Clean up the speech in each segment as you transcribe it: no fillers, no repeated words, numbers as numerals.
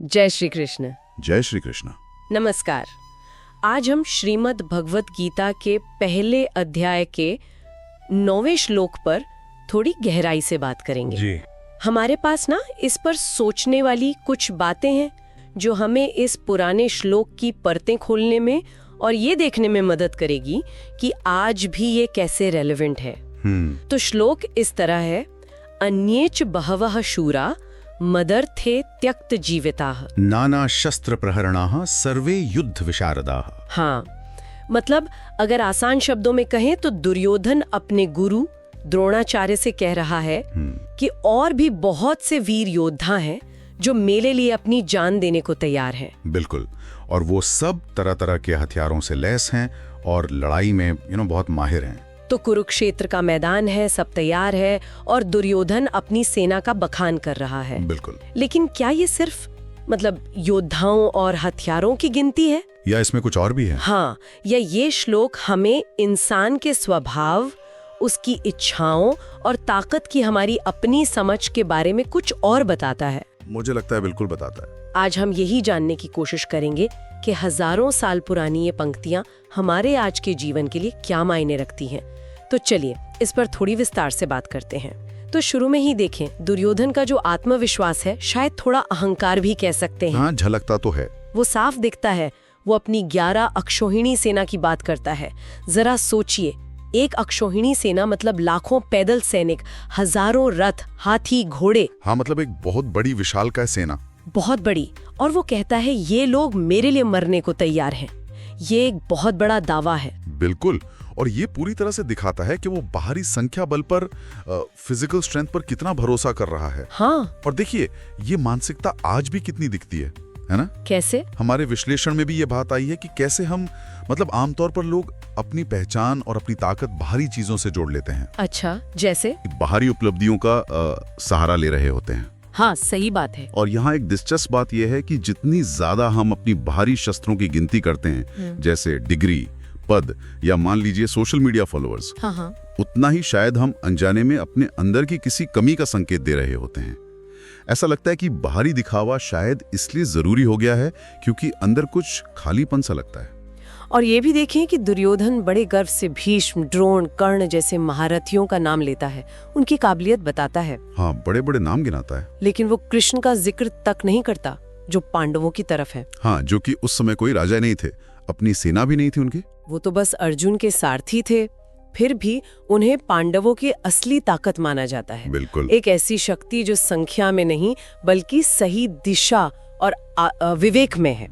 जय श्री कृष्ण। जय श्री कृष्ण। नमस्कार। आज हम श्रीमद् भगवत गीता के पहले अध्याय के 9वें श्लोक पर थोड़ी गहराई से बात करेंगे जी। हमारे पास ना इस पर सोचने वाली कुछ बातें हैं जो हमें इस पुराने श्लोक की परतें खोलने में और ये देखने में मदद करेगी कि आज भी ये कैसे रेलेवेंट है। तो श्लोक इस तरह है, अन्येच बहवः शूरा मदर्थे त्यक्त जीविताः नाना शस्त्र प्रहरणाः सर्वे युद्ध विशारदाः। हाँ, मतलब अगर आसान शब्दों में कहें तो दुर्योधन अपने गुरु द्रोणाचार्य से कह रहा है कि और भी बहुत से वीर योद्धा हैं जो मेरे लिए अपनी जान देने को तैयार हैं। बिल्कुल, और वो सब तरह तरह के हथियारों से लैस हैं और लड़ाई में बहुत माहिर हैं। तो कुरुक्षेत्र का मैदान है, सब तैयार है और दुर्योधन अपनी सेना का बखान कर रहा है। बिल्कुल। लेकिन क्या ये सिर्फ योद्धाओं और हथियारों की गिनती है या इसमें कुछ और भी है? हाँ, या ये श्लोक हमें इंसान के स्वभाव, उसकी इच्छाओं और ताकत की हमारी अपनी समझ के बारे में कुछ और बताता है? मुझे लगता है बिल्कुल बताता है। आज हम यही जानने की कोशिश करेंगे कि हजारों साल पुरानी ये पंक्तियां हमारे आज के जीवन के लिए क्या मायने रखती हैं। तो चलिए इस पर थोड़ी विस्तार से बात करते हैं। तो शुरू में ही देखें, दुर्योधन का जो आत्मविश्वास है, शायद थोड़ा अहंकार भी कह सकते हैं। हाँ, झलकता तो है। वो साफ दिखता है। वो अपनी 11 अक्षौहिणी सेना की बात करता है। जरा सोचिए, एक अक्षौहिणी सेना मतलब लाखों पैदल सैनिक, हजारों रथ, हाथी, घोड़े। हाँ, मतलब एक बहुत बड़ी विशालकाय सेना, बहुत बड़ी। और वो कहता है ये लोग मेरे लिए मरने को तैयार हैं। ये एक बहुत बड़ा दावा है। बिल्कुल, और ये पूरी तरह से दिखाता है कि वो बाहरी संख्या बल पर, फिजिकल स्ट्रेंथ पर कितना भरोसा कर रहा है। हाँ। और देखिए, ये मानसिकता आज भी कितनी दिखती है ना? कैसे? हमारे विश्लेषण में भी ये बात आई है कि कैसे हम आमतौर पर लोग अपनी पहचान और अपनी ताकत बाहरी चीजों से जोड़ लेते हैं। अच्छा, जैसे बाहरी उपलब्धियों का सहारा ले रहे होते हैं। हाँ, सही बात है। और यहाँ एक दिलचस्प बात यह है कि जितनी ज्यादा हम अपनी बाहरी शस्त्रों की गिनती करते हैं, जैसे डिग्री, पद या मान लीजिए सोशल मीडिया फॉलोअर्स, हाँ, उतना ही शायद हम अनजाने में अपने अंदर की किसी कमी का संकेत दे रहे होते हैं। ऐसा लगता है कि बाहरी दिखावा शायद इसलिए जरूरी हो गया है क्योंकि अंदर कुछ खालीपन सा लगता है। और ये भी देखें कि दुर्योधन बड़े गर्व से भीष्म, द्रोण, कर्ण जैसे महारथियों का नाम लेता है, उनकी काबिलियत बताता है। हाँ, बड़े बड़े नाम गिनाता है। लेकिन वो कृष्ण का जिक्र तक नहीं करता जो पांडवों की तरफ है। हाँ, जो कि उस समय कोई राजा नहीं थे, अपनी सेना भी नहीं थी उनकी। वो तो बस अर्जुन के सारथी थे। फिर भी उन्हें पांडवों की असली ताकत माना जाता है। बिल्कुल। एक ऐसी शक्ति जो संख्या में नहीं बल्कि सही दिशा और विवेक में है।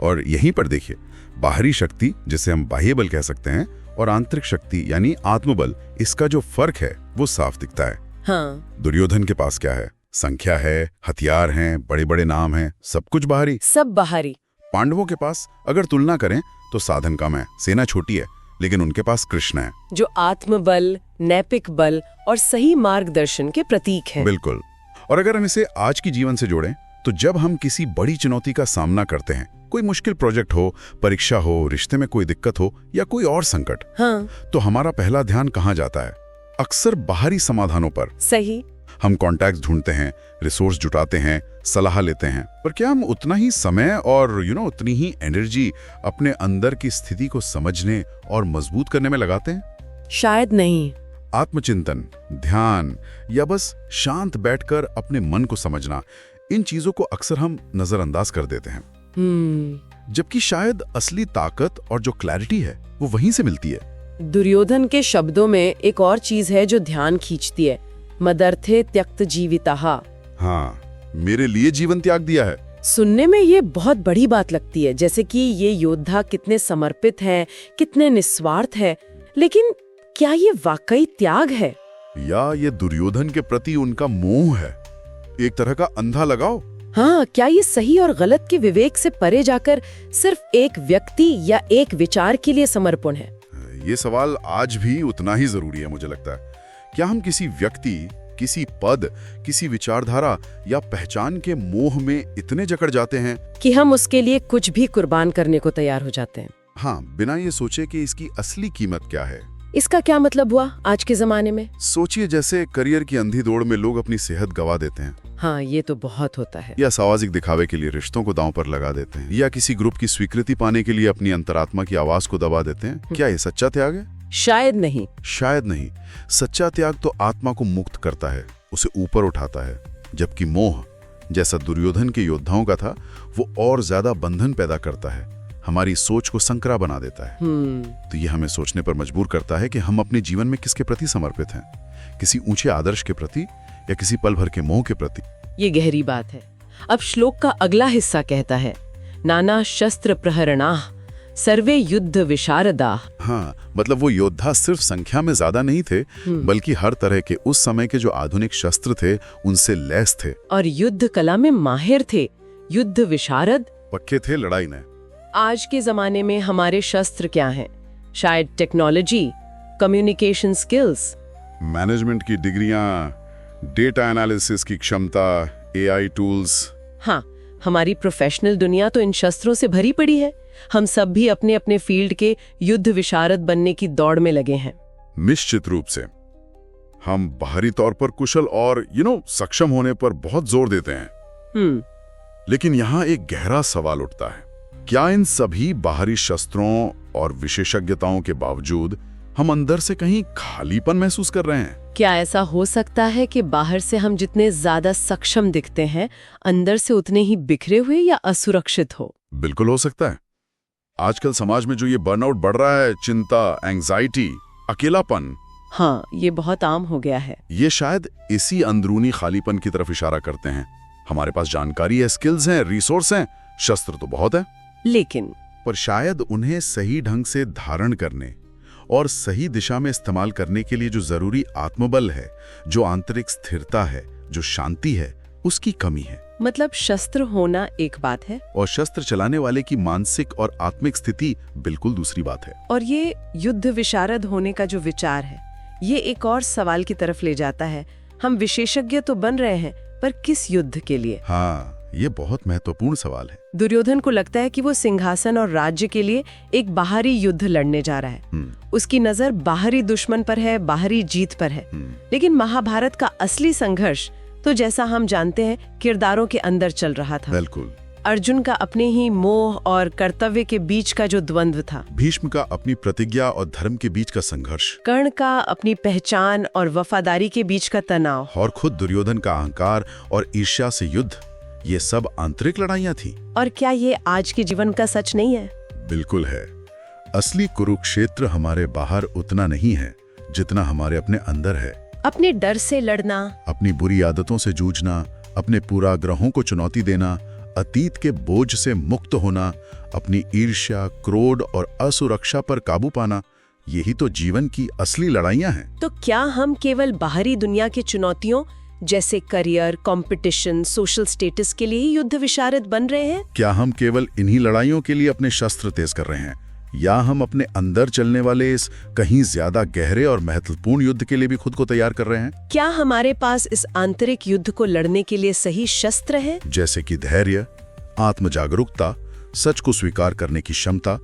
और यहीं पर देखिए, बाहरी शक्ति जिसे हम बाह्य बल कह सकते हैं और आंतरिक शक्ति यानी आत्मबल, इसका जो फर्क है वो साफ दिखता है। हाँ। दुर्योधन के पास क्या है? संख्या है, हथियार हैं, बड़े बड़े नाम हैं, सब कुछ बाहरी। सब बाहरी। पांडवों के पास अगर तुलना करें तो साधन कम है, सेना छोटी है, लेकिन उनके पास कृष्ण है जो आत्मबल, नैतिक बल और सही मार्गदर्शन के प्रतीक हैं। बिल्कुल। और अगर हम इसे आज की जीवन से जोड़ें तो जब हम किसी बड़ी चुनौती का सामना करते हैं, कोई मुश्किल प्रोजेक्ट हो, परीक्षा हो, रिश्ते में कोई दिक्कत हो या कोई और संकट, हाँ, तो हमारा पहला ध्यान कहाँ जाता है? अक्सर बाहरी समाधानों पर। सही। हम कॉन्टैक्ट्स ढूंढते हैं, रिसोर्स जुटाते हैं, सलाह लेते हैं, पर क्या हम उतना ही समय और उतनी ही एनर्जी अपने अंदर की स्थिति को समझने और मजबूत करने में लगाते हैं? शायद नहीं। आत्मचिंतन, ध्यान या बस शांत बैठकर अपने मन को समझना, इन चीजों को अक्सर हम नजरअंदाज कर देते हैं। जबकि शायद असली ताकत और जो क्लैरिटी है वो वहीं से मिलती है। दुर्योधन के शब्दों में एक और चीज है जो ध्यान खींचती है, मदर्थे त्यक्त जीविताः। हाँ, मेरे लिए जीवन त्याग दिया है। सुनने में ये बहुत बड़ी बात लगती है, जैसे कि ये योद्धा कितने समर्पित हैं, कितने निस्वार्थ हैं। लेकिन क्या ये वाकई त्याग है या ये दुर्योधन के प्रति उनका मोह है, एक तरह का अंधा लगाव? हाँ, क्या ये सही और गलत के विवेक से परे जाकर सिर्फ एक व्यक्ति या एक विचार के लिए समर्पण है? ये सवाल आज भी उतना ही जरूरी है मुझे लगता है। क्या हम किसी व्यक्ति, किसी पद, किसी विचारधारा या पहचान के मोह में इतने जकड़ जाते हैं कि हम उसके लिए कुछ भी कुर्बान करने को तैयार हो जाते हैं? हाँ, बिना ये सोचे कि इसकी असली कीमत क्या है। इसका क्या मतलब हुआ आज के जमाने में? सोचिए जैसे करियर की अंधी दौड़ में लोग अपनी सेहत गवा देते हैं, हाँ, ये तो बहुत होता है। या सामाजिक दिखावे के लिए रिश्तों को दांव पर लगा देते हैं, या किसी ग्रुप की स्वीकृति पाने के लिए अपनी अंतरात्मा की आवाज को दबा देते हैं। क्या ये सच्चा त्याग है? शायद नहीं। शायद नहीं। सच्चा त्याग तो आत्मा को मुक्त करता है, उसे ऊपर उठाता है, जबकि मोह जैसा दुर्योधन के योद्धाओं का था, वो और ज्यादा बंधन पैदा करता है, हमारी सोच को संकरा बना देता है। तो ये हमें सोचने पर मजबूर करता है कि हम अपने जीवन में किसके प्रति समर्पित हैं, किसी ऊंचे आदर्श के प्रति या किसी पल भर के मोह के प्रति। ये गहरी बात है। अब श्लोक का अगला हिस्सा कहता है, नाना शस्त्र प्रहरणाः सर्वे युद्ध विशारदाः। हाँ, मतलब वो योद्धा सिर्फ संख्या में ज्यादा नहीं थे, बल्कि हर तरह के उस समय के जो आधुनिक शस्त्र थे उनसे लैस थे, और युद्ध कला में माहिर थे। युद्ध विशारद, पक्के थे लड़ाई में। आज के जमाने में हमारे शस्त्र क्या हैं? शायद टेक्नोलॉजी, कम्युनिकेशन स्किल्स, मैनेजमेंट की डिग्रियां, डेटा एनालिसिस की क्षमता, एआई टूल्स। हाँ, हमारी प्रोफेशनल दुनिया तो इन शस्त्रों से भरी पड़ी है। हम सब भी अपने अपने फील्ड के युद्ध विशारद बनने की दौड़ में लगे हैं। निश्चित रूप से हम बाहरी तौर पर कुशल और सक्षम होने पर बहुत जोर देते हैं। लेकिन यहाँ एक गहरा सवाल उठता है, क्या इन सभी बाहरी शस्त्रों और विशेषज्ञताओं के बावजूद हम अंदर से कहीं खालीपन महसूस कर रहे हैं? क्या ऐसा हो सकता है कि बाहर से हम जितने ज्यादा सक्षम दिखते हैं, अंदर से उतने ही बिखरे हुए या असुरक्षित हो? बिल्कुल हो सकता है। आजकल समाज में जो ये बर्नआउट बढ़ रहा है, चिंता, एंजाइटी, अकेलापन, हाँ, ये बहुत आम हो गया है। ये शायद इसी अंदरूनी खालीपन की तरफ इशारा करते हैं। हमारे पास जानकारी है, स्किल्स हैं, रिसोर्स हैं, शस्त्र तो बहुत है, लेकिन पर शायद उन्हें सही ढंग से धारण करने और सही दिशा में इस्तेमाल करने के लिए जो जरूरी आत्मबल है, जो आंतरिक स्थिरता है, जो शांति है, उसकी कमी है। मतलब शस्त्र होना एक बात है और शस्त्र चलाने वाले की मानसिक और आत्मिक स्थिति बिल्कुल दूसरी बात है। और ये युद्ध विशारद होने का जो विचार है, ये एक और सवाल की तरफ ले जाता है। हम विशेषज्ञ तो बन रहे हैं, पर किस युद्ध के लिए? हाँ, ये बहुत महत्वपूर्ण सवाल है। दुर्योधन को लगता है कि वो सिंहासन और राज्य के लिए एक बाहरी युद्ध लड़ने जा रहा है। उसकी नजर बाहरी दुश्मन पर है, बाहरी जीत पर है। लेकिन महाभारत का असली संघर्ष तो जैसा हम जानते हैं, किरदारों के अंदर चल रहा था। बिल्कुल। अर्जुन का अपने ही मोह और कर्तव्य के बीच का जो द्वंद्व था, भीष्म का अपनी प्रतिज्ञा और धर्म के बीच का संघर्ष, कर्ण का अपनी पहचान और वफादारी के बीच का तनाव, और खुद दुर्योधन का अहंकार और ईर्ष्या से युद्ध, ये सब आंतरिक लड़ाइयां थी। और क्या ये आज के जीवन का सच नहीं है? बिल्कुल है। असली कुरुक्षेत्र हमारे बाहर उतना नहीं है जितना हमारे अपने अंदर है। अपने डर से लड़ना, अपनी बुरी आदतों से जूझना, अपने पूर्वाग्रहों को चुनौती देना, अतीत के बोझ से मुक्त होना, अपनी ईर्ष्या, क्रोध और असुरक्षा पर काबू पाना, यही तो जीवन की असली लड़ाइयां हैं। तो क्या हम केवल बाहरी दुनिया की चुनौतियों जैसे करियर, कंपटीशन, सोशल स्टेटस के लिए ही युद्ध विशारद बन रहे हैं? क्या हम केवल इन्हीं लड़ाइयों के लिए अपने शस्त्र तेज कर रहे हैं, या हम अपने अंदर चलने वाले इस कहीं ज्यादा गहरे और महत्वपूर्ण युद्ध के लिए भी खुद को तैयार कर रहे हैं? क्या हमारे पास इस आंतरिक युद्ध को लड़ने के लिए सही शस्त्र है? जैसे कि धैर्य, आत्म जागरूकता, सच को स्वीकार करने की क्षमता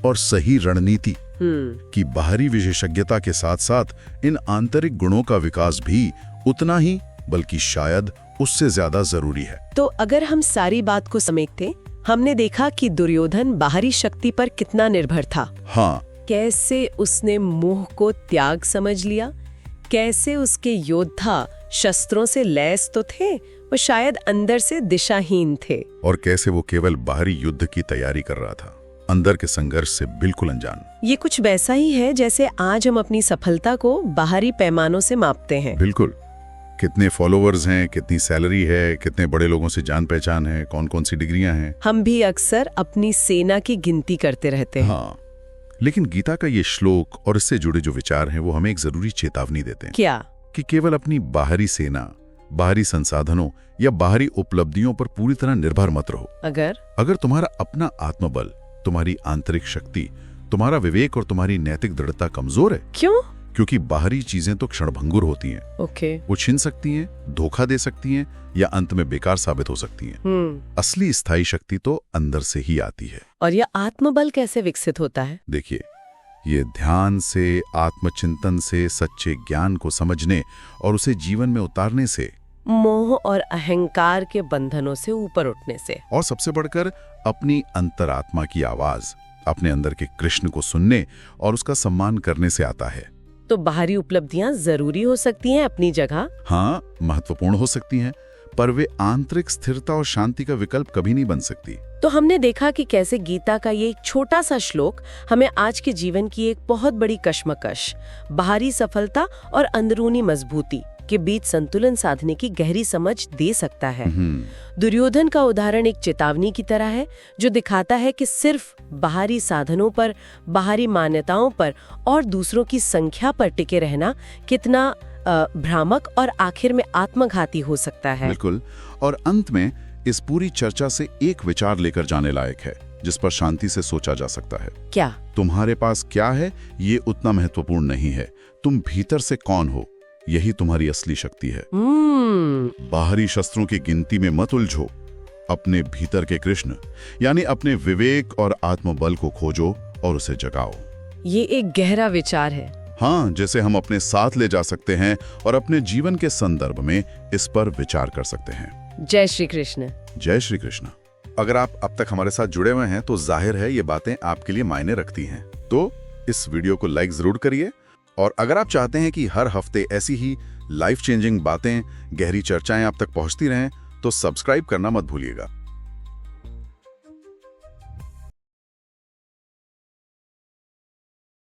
और सही रणनीति की बाहरी विशेषज्ञता के साथ साथ इन आंतरिक गुणों का विकास भी उतना ही, बल्कि शायद उससे ज्यादा जरूरी है। तो अगर हम सारी बात को समेटते, हमने देखा कि दुर्योधन बाहरी शक्ति पर कितना निर्भर था। हाँ, कैसे उसने मोह को त्याग समझ लिया, कैसे उसके योद्धा शस्त्रों से लैस तो थे, वो शायद अंदर से दिशाहीन थे, और कैसे वो केवल बाहरी युद्ध की तैयारी कर रहा था, अंदर के संघर्ष से बिल्कुल अनजान। ये कुछ वैसा ही है जैसे आज हम अपनी सफलता को बाहरी पैमानों से मापते हैं। बिल्कुल। कितने फॉलोअर्स हैं, कितनी सैलरी है, कितने बड़े लोगों से जान पहचान है, कौन कौन सी डिग्रियां हैं। हम भी अक्सर अपनी सेना की गिनती करते रहते हैं। हाँ, लेकिन गीता का ये श्लोक और इससे जुड़े जो विचार हैं वो हमें एक जरूरी चेतावनी देते हैं। क्या? कि केवल अपनी बाहरी सेना, बाहरी संसाधनों या बाहरी उपलब्धियों पर पूरी तरह निर्भर मत रहो। अगर तुम्हारा अपना आत्मबल, तुम्हारी आंतरिक शक्ति, तुम्हारा विवेक और तुम्हारी नैतिक दृढ़ता कमजोर है। क्यों? क्योंकि बाहरी चीजें तो क्षणभंगुर होती हैं। वो छिन सकती हैं, धोखा दे सकती हैं या अंत में बेकार साबित हो सकती हैं। असली स्थायी शक्ति तो अंदर से ही आती है। और यह आत्मबल कैसे विकसित होता है? देखिए, ये ध्यान से, आत्मचिंतन से, सच्चे ज्ञान को समझने और उसे जीवन में उतारने से, मोह और अहंकार के बंधनों से ऊपर उठने से, और सबसे बढ़कर अपनी अंतरात्मा की आवाज, अपने अंदर के कृष्ण को सुनने और उसका सम्मान करने से आता है। तो बाहरी उपलब्धियां जरूरी हो सकती हैं अपनी जगह, हाँ, महत्वपूर्ण हो सकती हैं, पर वे आंतरिक स्थिरता और शांति का विकल्प कभी नहीं बन सकती। तो हमने देखा कि कैसे गीता का ये एक छोटा सा श्लोक हमें आज के जीवन की एक बहुत बड़ी कश्मकश, बाहरी सफलता और अंदरूनी मजबूती के बीच संतुलन साधने की गहरी समझ दे सकता है। दुर्योधन का उदाहरण एक चेतावनी की तरह है, जो दिखाता है कि सिर्फ बाहरी साधनों पर, बाहरी मान्यताओं पर और दूसरों की संख्या पर टिके रहना कितना भ्रामक और आखिर में आत्मघाती हो सकता है। बिल्कुल। और अंत में इस पूरी चर्चा से एक विचार लेकर जाने लायक है, जिस पर शांति से सोचा जा सकता है। क्या? तुम्हारे पास क्या है ये उतना महत्वपूर्ण नहीं है, तुम भीतर से कौन हो, यही तुम्हारी असली शक्ति है। बाहरी शस्त्रों की गिनती में मत उलझो, अपने भीतर के कृष्ण यानी अपने विवेक और आत्मबल को खोजो और उसे जगाओ। ये एक गहरा विचार है। हाँ, जैसे हम अपने साथ ले जा सकते हैं और अपने जीवन के संदर्भ में इस पर विचार कर सकते हैं। जय श्री कृष्ण। जय श्री कृष्ण। अगर आप अब तक हमारे साथ जुड़े हुए हैं तो जाहिर है ये बातें आपके लिए मायने रखती हैं। तो इस वीडियो को लाइक जरूर करिए, और अगर आप चाहते हैं कि हर हफ्ते ऐसी ही लाइफ चेंजिंग बातें, गहरी चर्चाएं आप तक पहुंचती रहें, तो सब्सक्राइब करना मत भूलिएगा।